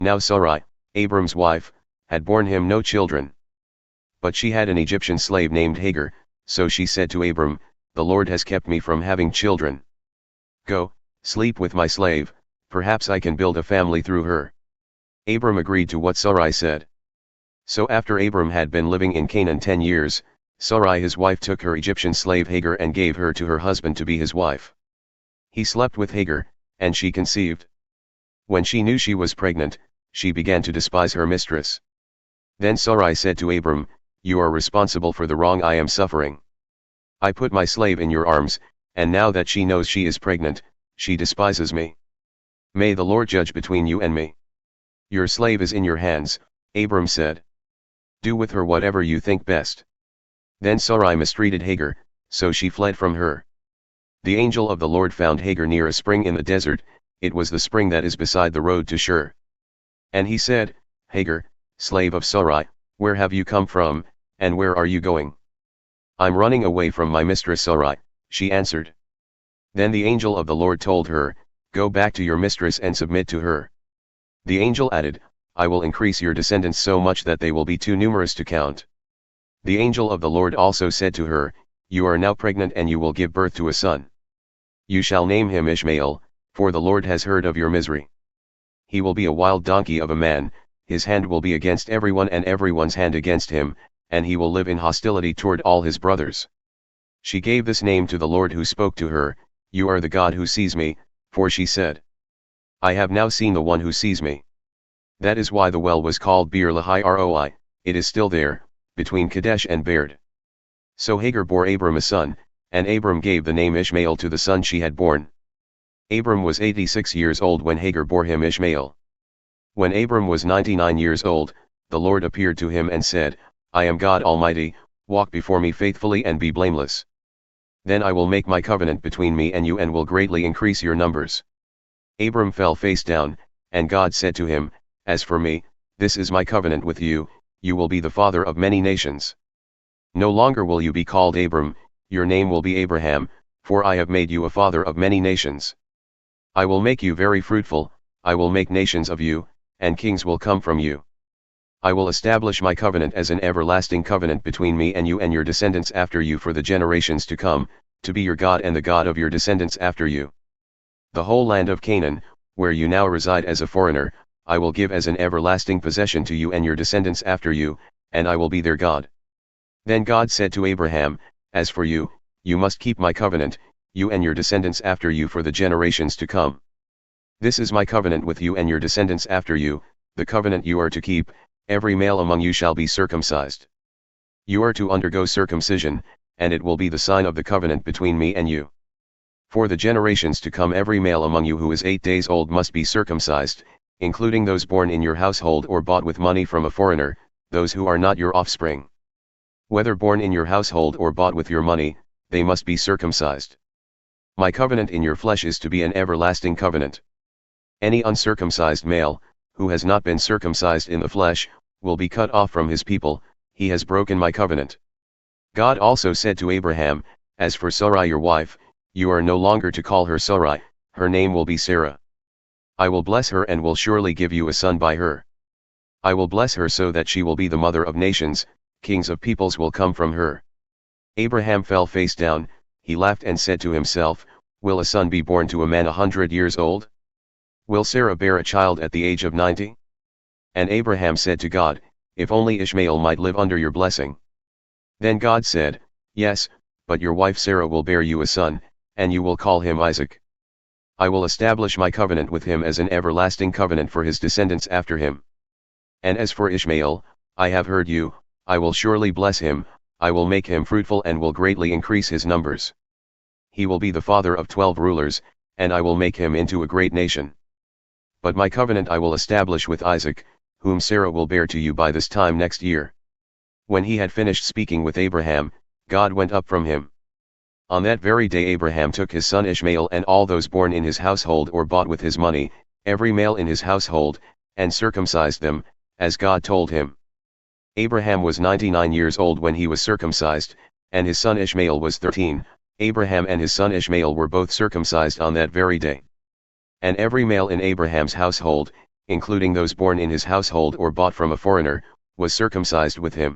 Now Sarai, Abram's wife, had borne him no children. But she had an Egyptian slave named Hagar, so she said to Abram, "The Lord has kept me from having children. Go, sleep with my slave, perhaps I can build a family through her." Abram agreed to what Sarai said. So after Abram had been living in Canaan 10 years, Sarai his wife took her Egyptian slave Hagar and gave her to her husband to be his wife. He slept with Hagar, and she conceived. When she knew she was pregnant, she began to despise her mistress. Then Sarai said to Abram, "You are responsible for the wrong I am suffering. I put my slave in your arms, and now that she knows she is pregnant, she despises me. May the Lord judge between you and me." "Your slave is in your hands," Abram said. "Do with her whatever you think best." Then Sarai mistreated Hagar, so she fled from her. The angel of the Lord found Hagar near a spring in the desert. It was the spring that is beside the road to Shur. And he said, "Hagar, slave of Sarai, where have you come from, and where are you going?" "I'm running away from my mistress Sarai," she answered. Then the angel of the Lord told her, "Go back to your mistress and submit to her." The angel added, "I will increase your descendants so much that they will be too numerous to count." The angel of the Lord also said to her, "You are now pregnant and you will give birth to a son. You shall name him Ishmael, for the Lord has heard of your misery. He will be a wild donkey of a man, his hand will be against everyone and everyone's hand against him, and he will live in hostility toward all his brothers." She gave this name to the Lord who spoke to her, "You are the God who sees me," for she said, "I have now seen the one who sees me." That is why the well was called Beer Lahai Roi, it is still there, between Kadesh and Bered. So Hagar bore Abram a son, and Abram gave the name Ishmael to the son she had born. Abram was 86 years old when Hagar bore him Ishmael. When Abram was 99 years old, the Lord appeared to him and said, "I am God Almighty, walk before me faithfully and be blameless. Then I will make my covenant between me and you and will greatly increase your numbers." Abram fell face down, and God said to him, "As for me, this is my covenant with you, you will be the father of many nations. No longer will you be called Abram, your name will be Abraham, for I have made you a father of many nations. I will make you very fruitful, I will make nations of you, and kings will come from you. I will establish my covenant as an everlasting covenant between me and you and your descendants after you for the generations to come, to be your God and the God of your descendants after you. The whole land of Canaan, where you now reside as a foreigner, I will give as an everlasting possession to you and your descendants after you, and I will be their God." Then God said to Abraham, "As for you, you must keep my covenant, you and your descendants after you for the generations to come. This is my covenant with you and your descendants after you, the covenant you are to keep, every male among you shall be circumcised. You are to undergo circumcision, and it will be the sign of the covenant between me and you. For the generations to come every male among you who is 8 days old must be circumcised, including those born in your household or bought with money from a foreigner, those who are not your offspring. Whether born in your household or bought with your money, they must be circumcised. My covenant in your flesh is to be an everlasting covenant. Any uncircumcised male, who has not been circumcised in the flesh, will be cut off from his people, he has broken my covenant." God also said to Abraham, "As for Sarai your wife, you are no longer to call her Sarai, her name will be Sarah. I will bless her and will surely give you a son by her. I will bless her so that she will be the mother of nations, kings of peoples will come from her." Abraham fell face down, he laughed and said to himself, "Will a son be born to a man 100 years old? Will Sarah bear a child at the age of 90? And Abraham said to God, "If only Ishmael might live under your blessing." Then God said, "Yes, but your wife Sarah will bear you a son, and you will call him Isaac. I will establish my covenant with him as an everlasting covenant for his descendants after him. And as for Ishmael, I have heard you, I will surely bless him, I will make him fruitful and will greatly increase his numbers. He will be the father of 12 rulers, and I will make him into a great nation. But my covenant I will establish with Isaac, whom Sarah will bear to you by this time next year." When he had finished speaking with Abraham, God went up from him. On that very day Abraham took his son Ishmael and all those born in his household or bought with his money, every male in his household, and circumcised them, as God told him. Abraham was 99 years old when he was circumcised, and his son Ishmael was 13, Abraham and his son Ishmael were both circumcised on that very day. And every male in Abraham's household, including those born in his household or bought from a foreigner, was circumcised with him.